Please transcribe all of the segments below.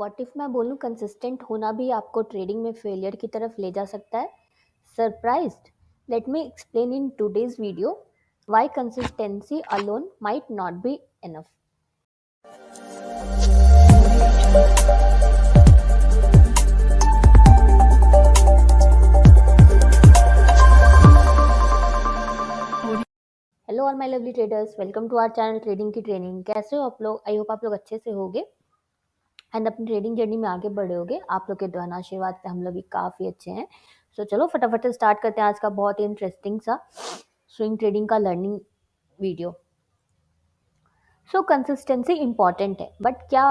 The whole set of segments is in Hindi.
व्हाट इफ मैं बोलूं कंसिस्टेंट होना भी आपको ट्रेडिंग में फेलियर की तरफ ले जा सकता है? Surprised? Let me explain in today's video why consistency alone might not be enough. Hello all my lovely traders, welcome to our channel trading की ट्रेनिंग। कैसे हो आप लोग? आई होप आप लोग अच्छे से होगे एंड अपनी ट्रेडिंग जर्नी में आगे बढ़े होगे। आप लोग के द्वारा आशीर्वाद से हम लोग भी काफ़ी अच्छे हैं। सो चलो फटाफट से स्टार्ट करते हैं आज का बहुत ही इंटरेस्टिंग सा स्विंग ट्रेडिंग का लर्निंग वीडियो। सो कंसिस्टेंसी इम्पॉर्टेंट है, बट क्या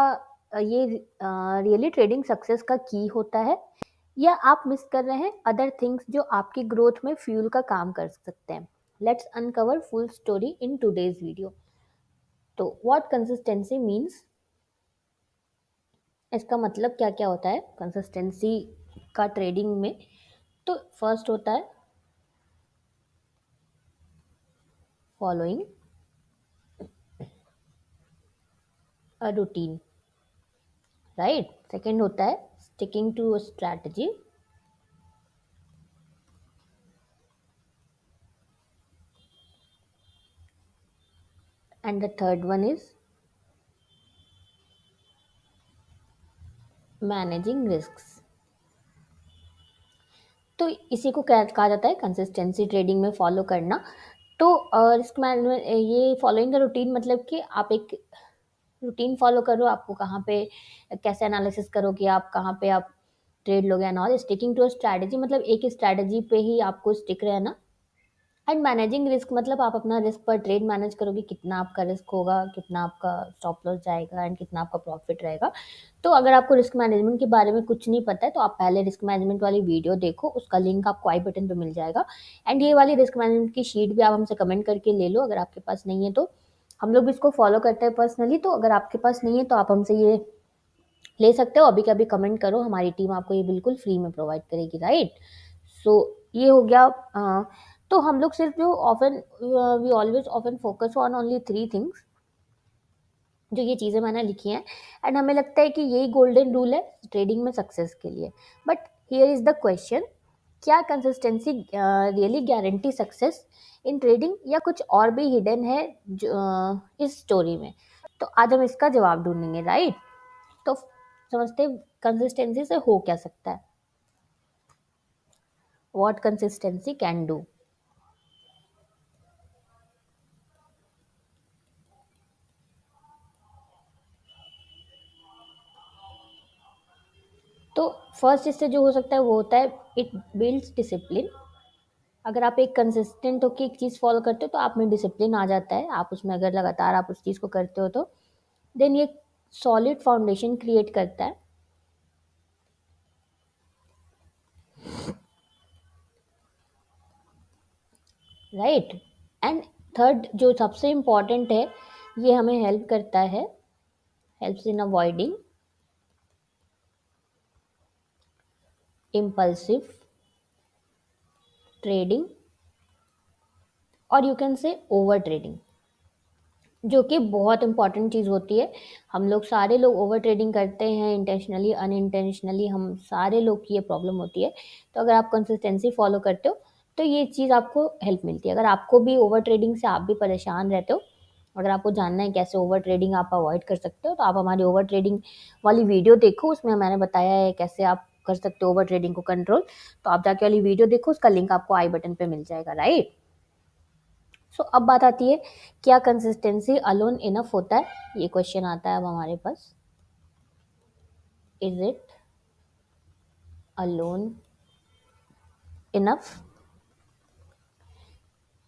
ये रियली ट्रेडिंग सक्सेस का की होता है, या आप मिस कर रहे हैं अदर थिंग्स जो आपकी ग्रोथ में फ्यूल का काम कर सकते हैं? Let's uncover full story in today's video. तो व्हाट कंसिस्टेंसी मीन्स, इसका मतलब क्या क्या होता है कंसिस्टेंसी का ट्रेडिंग में? तो फर्स्ट होता है following a routine, right? Second होता है sticking to a strategy, and the third one is managing risks. तो इसी को क्या कहा जाता है कंसिस्टेंसी ट्रेडिंग में फॉलो करना। तो रिस्क मैनेजमेंट, ये फॉलोइंग द रूटीन मतलब कि आप एक रूटीन फॉलो करो, आपको कहाँ पे कैसे एनालिसिस करोगे, आप कहाँ पे आप ट्रेड लोगे and all. Sticking to a strategy मतलब एक स्ट्रैटेजी पे ही आपको स्टिक रहना। एंड मैनेजिंग रिस्क मतलब आप अपना रिस्क पर ट्रेड मैनेज करोगे, कितना आपका रिस्क होगा, कितना आपका स्टॉप लॉस जाएगा एंड कितना आपका प्रॉफिट रहेगा। तो अगर आपको रिस्क मैनेजमेंट के बारे में कुछ नहीं पता है तो आप पहले रिस्क मैनेजमेंट वाली वीडियो देखो, उसका लिंक आपको आई बटन पे मिल जाएगा। एंड ये वाली रिस्क मैनेजमेंट की शीट भी आप हमसे कमेंट करके ले लो, अगर आपके पास नहीं है तो। हम लोग भी इसको फॉलो करते हैं पर्सनली, तो अगर आपके पास नहीं है तो आप हमसे ये ले सकते हो। अभी के अभी कमेंट करो, हमारी टीम आपको ये बिल्कुल फ्री में प्रोवाइड करेगी, राइट? सो ये हो गया। तो हम लोग सिर्फ जो often we always often focus on only three things, जो ये चीज़ें मैंने लिखी हैं, एंड हमें लगता है कि यही गोल्डन रूल है ट्रेडिंग में सक्सेस के लिए। But here is the question, क्या consistency really guarantee success in trading, या कुछ और भी हिडन है जो, इस स्टोरी में? तो आज हम इसका जवाब ढूंढेंगे, राइट? तो समझते कंसिस्टेंसी से हो क्या सकता है, व्हाट कंसिस्टेंसी कैन डू। तो फर्स्ट इससे जो हो सकता है वो होता है इट बिल्ड्स डिसिप्लिन। अगर आप एक कंसिस्टेंट होकर एक चीज़ फॉलो करते हो तो आप में डिसिप्लिन आ जाता है, आप उसमें अगर लगातार आप उस चीज़ को करते हो तो देन ये सॉलिड फाउंडेशन क्रिएट करता है, राइट? एंड थर्ड जो सबसे इम्पॉर्टेंट है, ये हमें हेल्प करता है, helps in avoiding impulsive trading, और you can say over trading, जो कि बहुत इंपॉर्टेंट चीज़ होती है। हम लोग सारे लोग ओवर ट्रेडिंग करते हैं, इंटेंशनली अनइंटेंशनली, हम सारे लोग की ये प्रॉब्लम होती है। तो अगर आप कंसिस्टेंसी फॉलो करते हो तो ये चीज़ आपको हेल्प मिलती है। अगर आपको भी ओवर ट्रेडिंग से आप भी परेशान रहते हो, अगर आपको जानना है कैसे ओवर ट्रेडिंग आप अवॉइड कर सकते हो, तो आप हमारी ओवर ट्रेडिंग वाली वीडियो देखो, उसमें मैंने बताया है कैसे आप कर सकते हो ओवर ट्रेडिंग को कंट्रोल। तो आप जाके वाली वीडियो देखो, उसका लिंक आपको आई बटन पे मिल जाएगा, राइट? सो अब बात आती है, क्या कंसिस्टेंसी अलोन इनफ होता है? ये क्वेश्चन आता है अब हमारे पास, इज इट अलोन इनफ?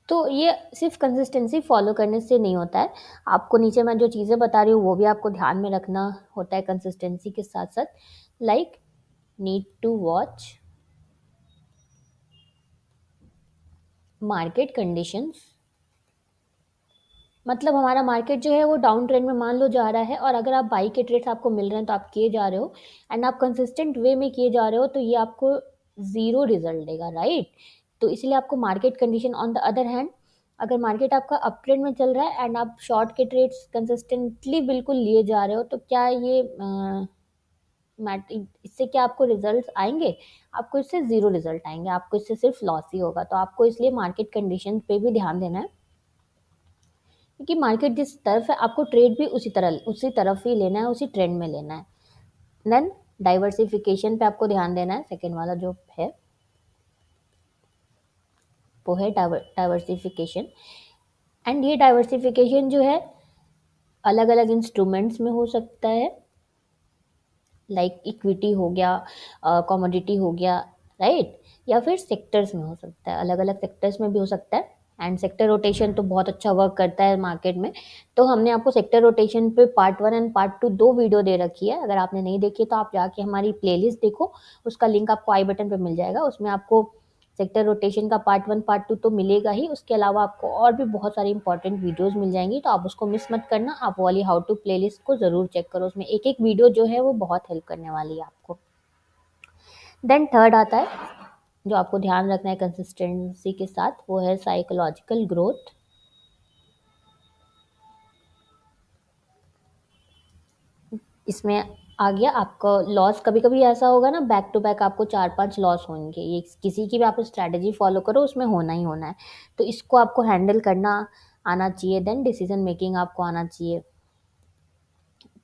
तो ये सिर्फ कंसिस्टेंसी फॉलो करने से नहीं होता है, आपको नीचे मैं जो चीज़ें बता रही हूँ वो भी आपको ध्यान में रखना होता है कंसिस्टेंसी के साथ साथ। Like need to watch market conditions, मतलब हमारा मार्केट जो है वो डाउन ट्रेंड में मान लो जा रहा है, और अगर आप बाई के ट्रेड्स आपको मिल रहे हैं तो आप किए जा रहे हो, एंड आप कंसिस्टेंट वे में किए जा रहे हो, तो ये आपको ज़ीरो रिजल्ट देगा, राइट? तो इसलिए आपको market condition, on the other hand अगर मार्केट आपका अप ट्रेंड में चल रहा है एंड आप शॉर्ट के ट्रेड्स कंसिस्टेंटली बिल्कुल लिए जा रहे हो, तो क्या ये मैट इससे क्या आपको रिजल्ट्स आएँगे? आपको इससे ज़ीरो रिज़ल्ट आएँगे, आपको इससे सिर्फ लॉस ही होगा। तो आपको इसलिए मार्केट कंडीशन पे भी ध्यान देना है, क्योंकि मार्केट जिस तरफ है आपको ट्रेड भी उसी तरफ ही लेना है, उसी ट्रेंड में लेना है। देन डाइवर्सिफिकेशन पे आपको ध्यान देना है, सेकंड वाला जो है, वो है डाइवर्सिफिकेशन। एंड ये डाइवर्सिफिकेशन जो है अलग-अलग इंस्ट्रूमेंट्स में हो सकता है, लाइक इक्विटी हो गया, कमोडिटी हो गया, राइट? या फिर सेक्टर्स में हो सकता है, अलग-अलग सेक्टर्स में भी हो सकता है। एंड सेक्टर रोटेशन तो बहुत अच्छा वर्क करता है मार्केट में। तो हमने आपको सेक्टर रोटेशन पे पार्ट 1 एंड पार्ट 2 2 वीडियो दे रखी है। अगर आपने नहीं देखी है तो आप जाके हमारी प्लेलिस्ट देखो, उसका लिंक आपको आई बटन पे मिल जाएगा। उसमें आपको सेक्टर रोटेशन का पार्ट 1 पार्ट 2 तो मिलेगा ही, उसके अलावा आपको और भी बहुत सारी इंपॉर्टेंट वीडियोज़ मिल जाएँगी, तो आप उसको मिस मत करना। आप वो वाली हाउ टू प्लेलिस्ट को ज़रूर चेक करो, उसमें एक-एक वीडियो जो है वो बहुत हेल्प करने वाली है आपको। देन थर्ड आता है, जो आपको ध्यान रखना है कंसिस्टेंसी के साथ, वो है साइकोलॉजिकल ग्रोथ। इसमें आ गया आपका लॉस। कभी-कभी ऐसा होगा ना, बैक टू बैक आपको 4-5 लॉस होंगे। ये किसी की भी आप स्ट्रैटेजी फ़ॉलो करो, उसमें होना ही होना है। तो इसको आपको हैंडल करना आना चाहिए। देन डिसीज़न मेकिंग आपको आना चाहिए।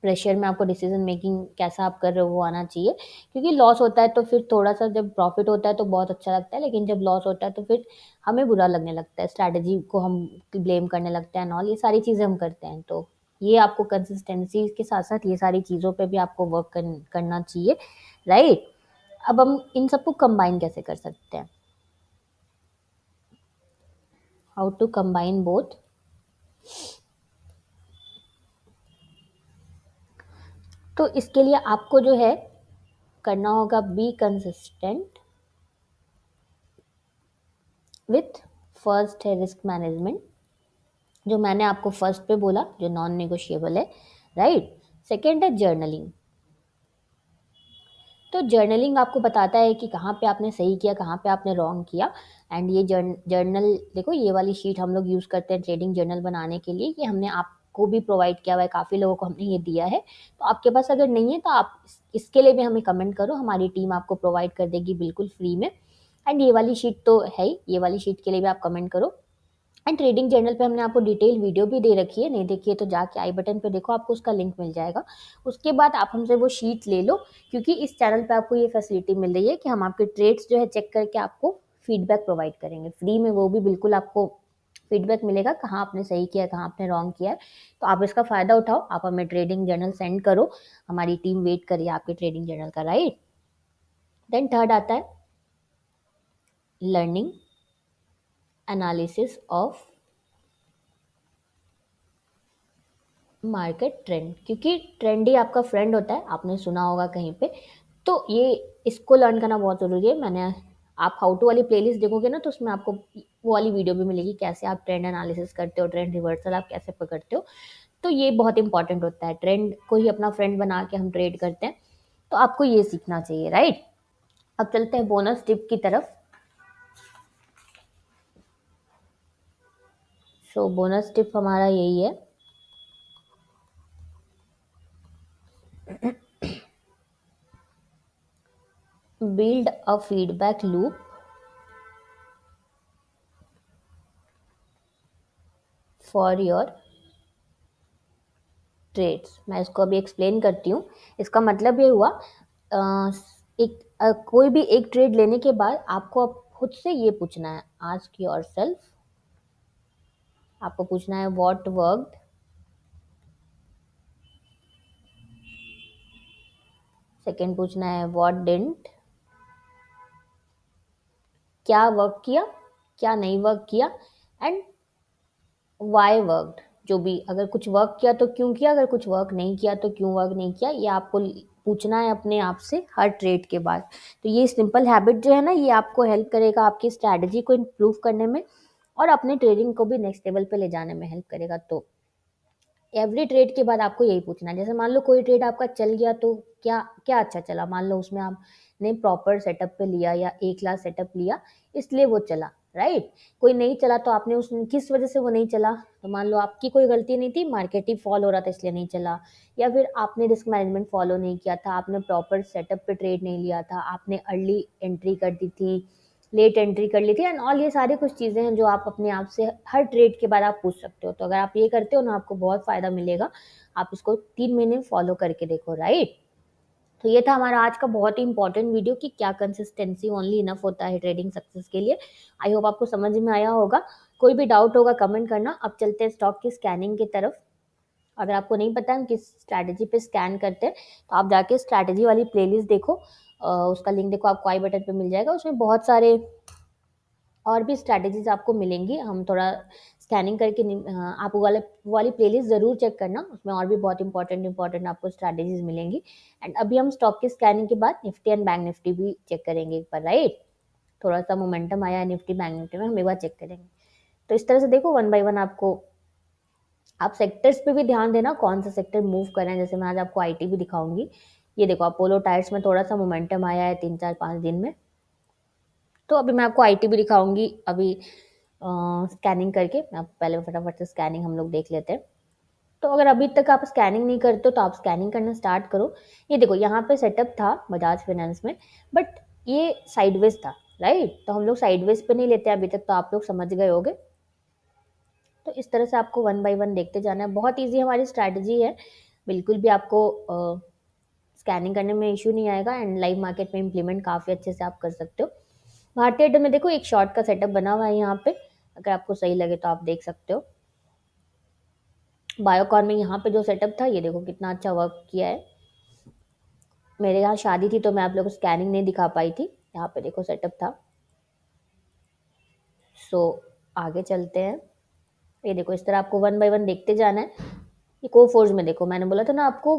प्रेशर में आपको डिसीजन मेकिंग कैसा आप कर रहे हो वो आना चाहिए, क्योंकि लॉस होता है तो फिर थोड़ा-सा, जब प्रॉफ़िट होता है तो बहुत अच्छा लगता है, लेकिन जब लॉस होता है तो फिर हमें बुरा लगने लगता है, स्ट्रैटेजी को हम ब्लेम करने लगते हैं एंड ऑल, ये सारी चीज़ें हम करते हैं। तो ये आपको कंसिस्टेंसी के साथ-साथ ये सारी चीज़ों पे भी आपको वर्क करना चाहिए, राइट? अब हम इन सबको कंबाइन कैसे कर सकते हैं? How to combine both? तो इसके लिए आपको जो है करना होगा, बी कंसिस्टेंट विथ, फर्स्ट है रिस्क मैनेजमेंट, जो मैंने आपको फर्स्ट पे बोला, जो नॉन नेगोशिएबल है, राइट? सेकंड है जर्नलिंग। तो जर्नलिंग आपको बताता है कि कहाँ पे आपने सही किया, कहाँ पे आपने रॉन्ग किया। एंड ये जर्नल देखो, ये वाली शीट हम लोग यूज़ करते हैं ट्रेडिंग जर्नल बनाने के लिए। ये हमने आपको भी प्रोवाइड किया हुआ है, काफ़ी लोगों को हमने ये दिया है। तो आपके पास अगर नहीं है तो आप इसके लिए भी हमें कमेंट करो, हमारी टीम आपको प्रोवाइड कर देगी बिल्कुल फ्री में। एंड ये वाली शीट तो है ही, ये वाली शीट के लिए भी आप कमेंट करो। एंड ट्रेडिंग जर्नल पे हमने आपको डिटेल वीडियो भी दे रखी है, नहीं देखी है तो जाके आई बटन पे देखो, आपको उसका लिंक मिल जाएगा। उसके बाद आप हमसे वो शीट ले लो, क्योंकि इस चैनल पे आपको ये फैसिलिटी मिल रही है कि हम आपके ट्रेड्स जो है चेक करके आपको फीडबैक प्रोवाइड करेंगे फ्री में, वो भी बिल्कुल आपको फीडबैक मिलेगा, कहाँ आपने सही किया है, कहाँ आपने रॉन्ग किया है। तो आप इसका फ़ायदा उठाओ, आप हमें ट्रेडिंग जर्नल सेंड करो, हमारी टीम वेट करिए आपके ट्रेडिंग जर्नल का, राइट? देन थर्ड आता है learning analysis of market trend, क्योंकि ट्रेंड ही आपका फ्रेंड होता है, आपने सुना होगा कहीं पे। तो ये इसको लर्न करना बहुत ज़रूरी है। मैंने आप हाउ टू वाली प्लेलिस्ट देखोगे ना, तो उसमें आपको वो वाली वीडियो भी मिलेगी, कैसे आप ट्रेंड एनालिसिस करते हो, ट्रेंड रिवर्सल आप कैसे पकड़ते हो। तो ये बहुत इंपॉर्टेंट होता है, ट्रेंड को ही अपना फ्रेंड बना के हम ट्रेड करते हैं। तो आपको ये सीखना चाहिए, राइट? अब चलते हैं बोनस टिप की तरफ। सो बोनस टिप हमारा यही है, build a feedback loop for your trades. मैं इसको अभी एक्सप्लेन करती हूँ। इसका मतलब ये हुआ, कोई भी एक ट्रेड लेने के बाद आपको अब खुद से ये पूछना है, आस्क योरसेल्फ, आपको पूछना है व्हाट वर्कड, सेकंड पूछना है व्हाट डिडंट, क्या वर्क किया, क्या नहीं वर्क किया, एंड व्हाई वर्कड। जो भी, अगर कुछ वर्क किया तो क्यों किया, अगर कुछ वर्क नहीं किया तो क्यों वर्क नहीं किया, ये आपको पूछना है अपने आप से हर ट्रेड के बाद। तो ये सिंपल हैबिट जो है ना, ये आपको हेल्प करेगा आपकी स्ट्रैटेजी को इम्प्रूव करने में, और अपने ट्रेडिंग को भी नेक्स्ट लेवल पे ले जाने में हेल्प करेगा। तो एवरी ट्रेड के बाद आपको यही पूछना है। जैसे मान लो कोई ट्रेड आपका चल गया, तो क्या क्या अच्छा चला, मान लो उसमें आपने प्रॉपर सेटअप पे लिया या ए क्लास सेटअप लिया, इसलिए वो चला। राइट? कोई नहीं चला तो आपने उस किस वजह से वो नहीं चला? तो मान लो आपकी कोई गलती नहीं थी, मार्केट ही फॉल हो रहा था इसलिए नहीं चला, या फिर आपने रिस्क मैनेजमेंट फॉलो नहीं किया था, आपने प्रॉपर सेटअप पे ट्रेड नहीं लिया था, आपने अर्ली एंट्री कर दी थी, लेट एंट्री कर ली थी, एंड ऑल ये सारी कुछ चीज़ें हैं जो आप अपने आप से हर ट्रेड के बाद आप पूछ सकते हो। तो अगर आप ये करते हो ना, आपको बहुत फ़ायदा मिलेगा। आप इसको 3 महीने फॉलो करके देखो, राइट? तो ये था हमारा आज का बहुत ही इंपॉर्टेंट वीडियो कि क्या कंसिस्टेंसी ओनली इनफ होता है ट्रेडिंग सक्सेस के लिए। आई होप आपको समझ में आया होगा। कोई भी डाउट होगा कमेंट करना। अब चलते हैं स्टॉक की स्कैनिंग की तरफ। अगर आपको नहीं पता हम किस स्ट्रैटेजी पे स्कैन करते हैं, तो आप जाके स्ट्रैटेजी वाली प्लेलिस्ट देखो। उसका लिंक देखो, आपको आई बटन पे मिल जाएगा। उसमें बहुत सारे और भी स्ट्रैटेजीज आपको मिलेंगी। हम थोड़ा स्कैनिंग करके आप वो वाली प्लेलिस्ट ज़रूर चेक करना। उसमें और भी बहुत इंपॉर्टेंट इंपॉर्टेंट आपको स्ट्रैटेजीज मिलेंगी। एंड अभी हम स्टॉक की स्कैनिंग के बाद निफ्टी एंड बैंक निफ्टी भी चेक करेंगे एक बार, राइट? थोड़ा सा मोमेंटम आया है निफ्टी बैंक निफ्टी में, हम एक बार चेक करेंगे। तो इस तरह से देखो, वन बाय वन आपको आप सेक्टर्स पे भी ध्यान देना, कौन सा सेक्टर मूव कर रहे हैं। जैसे मैं आज आपको आईटी भी दिखाऊंगी। ये देखो, अपोलो टायर्स में थोड़ा सा मोमेंटम आया है 3 4 5 दिन में। तो अभी मैं आपको आईटी भी दिखाऊंगी अभी स्कैनिंग करके। मैं आपको पहले फटाफट से स्कैनिंग हम लोग देख लेते हैं। तो अगर अभी तक आप स्कैनिंग नहीं करते हो तो आप स्कैनिंग करना स्टार्ट करो। ये देखो, यहाँ पे सेटअप था बजाज फाइनेंस में, बट ये साइडवेज था, राइट? तो हम लोग साइडवेज पे नहीं लेते अभी तक, तो आप लोग समझ गए होगे। तो इस तरह से आपको वन बाय वन देखते जाना है। बहुत ईजी हमारी स्ट्रैटेजी है। बिल्कुल भी आपको स्कैनिंग करने में इशू नहीं आएगा, एंड लाइव मार्केट में इम्प्लीमेंट काफ़ी अच्छे से आप कर सकते हो। भारतीय एयरटेल में देखो, एक शॉर्ट का सेटअप बना हुआ है यहाँ पे। अगर आपको सही लगे तो आप देख सकते हो। बायोकॉन में यहाँ पे जो सेटअप था, ये देखो कितना अच्छा वर्क किया है। मेरे यहाँ शादी थी तो मैं आप लोगों को स्कैनिंग नहीं दिखा पाई थी। यहाँ पे देखो सेटअप था। सो आगे चलते हैं। ये देखो, इस तरह आपको वन बाय वन देखते जाना है। ये कोफोर्ज में देखो, मैंने बोला था ना आपको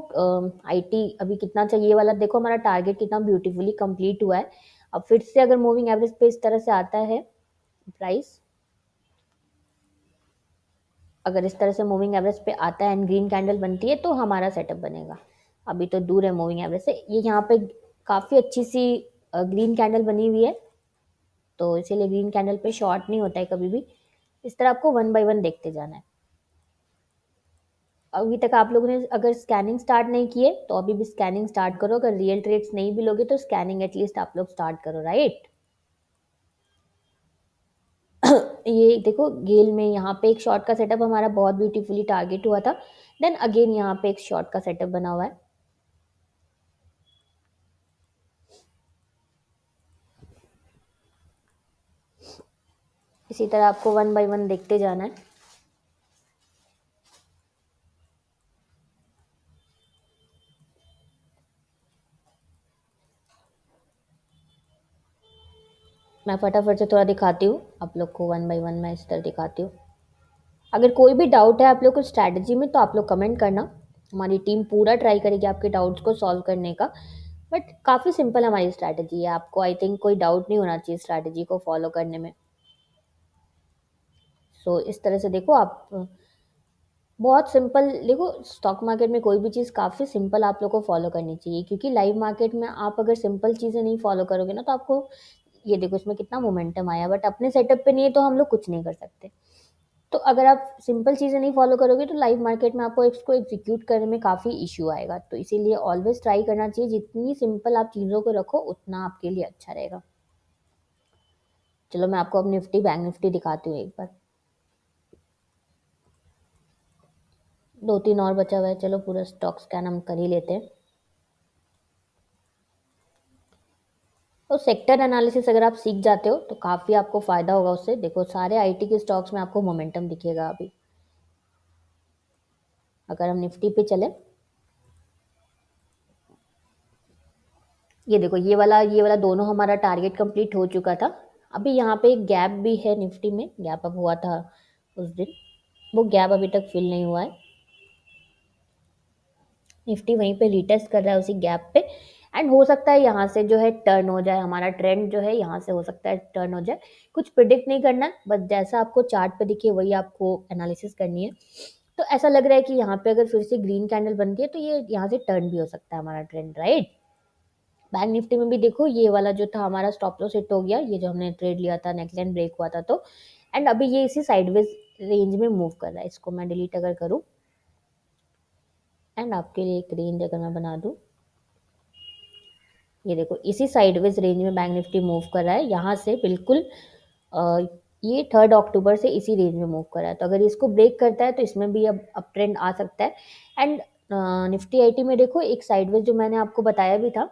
आईटी अभी कितना चाहिए, ये वाला देखो हमारा टारगेट कितना ब्यूटीफुली कंप्लीट हुआ है। अब फिर से अगर मूविंग एवरेज पे इस तरह से आता है प्राइस, अगर इस तरह से मूविंग एवरेज पे आता है एंड ग्रीन कैंडल बनती है, तो हमारा सेटअप बनेगा। अभी तो दूर है मूविंग एवरेज से। ये यहाँ पे काफ़ी अच्छी सी ग्रीन कैंडल बनी हुई है, तो इसीलिए ग्रीन कैंडल पे शॉर्ट नहीं होता है कभी भी। इस तरह आपको वन बाय वन देखते जाना है। अभी तक आप लोगों ने अगर स्कैनिंग स्टार्ट नहीं किए तो अभी भी स्कैनिंग स्टार्ट करो। अगर रियल ट्रेड्स नहीं भी लोगे तो स्कैनिंग एटलीस्ट आप लोग स्टार्ट करो, राइट? ये देखो, गेल में यहाँ पे एक शॉर्ट का सेटअप हमारा बहुत ब्यूटीफुली टारगेट हुआ था। देन अगेन यहाँ पे एक शॉर्ट का सेटअप बना हुआ है। इसी तरह आपको वन बाय वन देखते जाना है। मैं फटाफट से थोड़ा दिखाती हूँ आप लोग को, वन बाय वन मैं इस तरह दिखाती हूँ। अगर कोई भी डाउट है आप लोग को स्ट्रैटेजी में, तो आप लोग कमेंट करना। हमारी टीम पूरा ट्राई करेगी आपके डाउट्स को सॉल्व करने का। बट काफ़ी सिंपल हमारी स्ट्रैटेजी है। आपको आई थिंक कोई डाउट नहीं होना चाहिए स्ट्रैटेजी को फॉलो करने में। सो इस तरह से देखो आप, बहुत सिंपल देखो, स्टॉक मार्केट में कोई भी चीज़ काफ़ी सिंपल आप लोग को फॉलो करनी चाहिए, क्योंकि लाइव मार्केट में आप अगर सिंपल चीज़ें नहीं फॉलो करोगे ना, तो आपको ये देखो इसमें कितना मोमेंटम आया, बट अपने सेटअप पे नहीं है तो हम लोग कुछ नहीं कर सकते। तो अगर आप सिंपल चीज़ें नहीं फॉलो करोगे तो लाइव मार्केट में आपको इसको एग्जीक्यूट करने में काफ़ी इश्यू आएगा। तो इसीलिए ऑलवेज ट्राई करना चाहिए, जितनी सिंपल आप चीज़ों को रखो उतना आपके लिए अच्छा रहेगा। चलो मैं आपको अब निफ्टी बैंक निफ्टी दिखाती हूँ एक बार। 2 3 और बचा हुआ है। चलो पूरा स्टॉक स्कैन हम कर ही लेते हैं। तो सेक्टर एनालिसिस अगर आप सीख जाते हो तो काफ़ी आपको फ़ायदा होगा उससे। देखो सारे आईटी के स्टॉक्स में आपको मोमेंटम दिखेगा अभी। अगर हम निफ्टी पे चले, ये देखो ये वाला दोनों हमारा टारगेट कंप्लीट हो चुका था। अभी यहाँ पे एक गैप भी है निफ्टी में, गैप अप हुआ था उस दिन, वो गैप अभी तक फिल नहीं हुआ है। निफ्टी वहीं पे रीटेस्ट कर रहा है उसी गैप पे, एंड हो सकता है यहाँ से जो है टर्न हो जाए। हमारा ट्रेंड जो है यहाँ से हो सकता है टर्न हो जाए। कुछ प्रिडिक्ट नहीं करना है, बस जैसा आपको चार्ट पे दिखे वही आपको एनालिसिस करनी है। तो ऐसा लग रहा है कि यहाँ पे अगर फिर से ग्रीन कैंडल बनती है तो ये यहाँ से टर्न भी हो सकता है हमारा ट्रेंड, राइट? बैंक निफ्टी में भी देखो ये वाला जो था हमारा स्टॉप लॉस हिट हो गया, ये जो हमने ट्रेड लिया था नेकलाइन ब्रेक हुआ था तो, एंड अभी ये इसी साइडवेज रेंज में मूव कर रहा है। इसको मैं डिलीट अगर करूँ एंड आपके लिए एक रेंज अगर मैं बना दूँ, ये देखो इसी साइडवेज रेंज में बैंक निफ्टी मूव कर रहा है, यहाँ से बिल्कुल अ, ये 3 अक्टूबर से इसी रेंज में मूव कर रहा है। तो अगर इसको ब्रेक करता है तो इसमें भी अब अप ट्रेंड आ सकता है। एंड निफ्टी आईटी में देखो एक साइडवेज जो मैंने आपको बताया भी था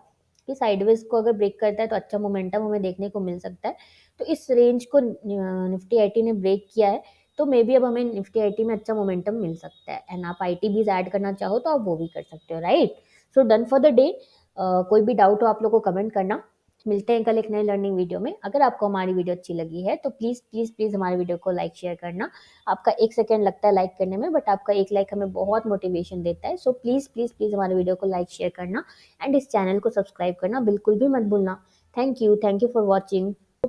कि साइडवेज को अगर ब्रेक करता है तो अच्छा मोमेंटम हमें देखने को मिल सकता है। तो इस रेंज को निफ्टी आईटी ने ब्रेक किया है, तो मे बी अब हमें निफ्टी आईटी में अच्छा मोमेंटम मिल सकता है। एंड आप आईटी भी ऐड करना चाहो तो आप वो भी कर सकते हो, right. So done for the day. कोई भी डाउट हो आप लोग को कमेंट करना। मिलते हैं कल एक नए लर्निंग वीडियो में। अगर आपको हमारी वीडियो अच्छी लगी है तो प्लीज़ प्लीज़ प्लीज़ हमारी वीडियो को लाइक शेयर करना। आपका 1 सेकंड लगता है लाइक करने में, बट आपका एक लाइक हमें बहुत मोटिवेशन देता है। सो प्लीज़ प्लीज़ प्लीज़ हमारी वीडियो को लाइक शेयर करना एंड इस चैनल को सब्सक्राइब करना बिल्कुल भी मत भूलना। Thank you for watching.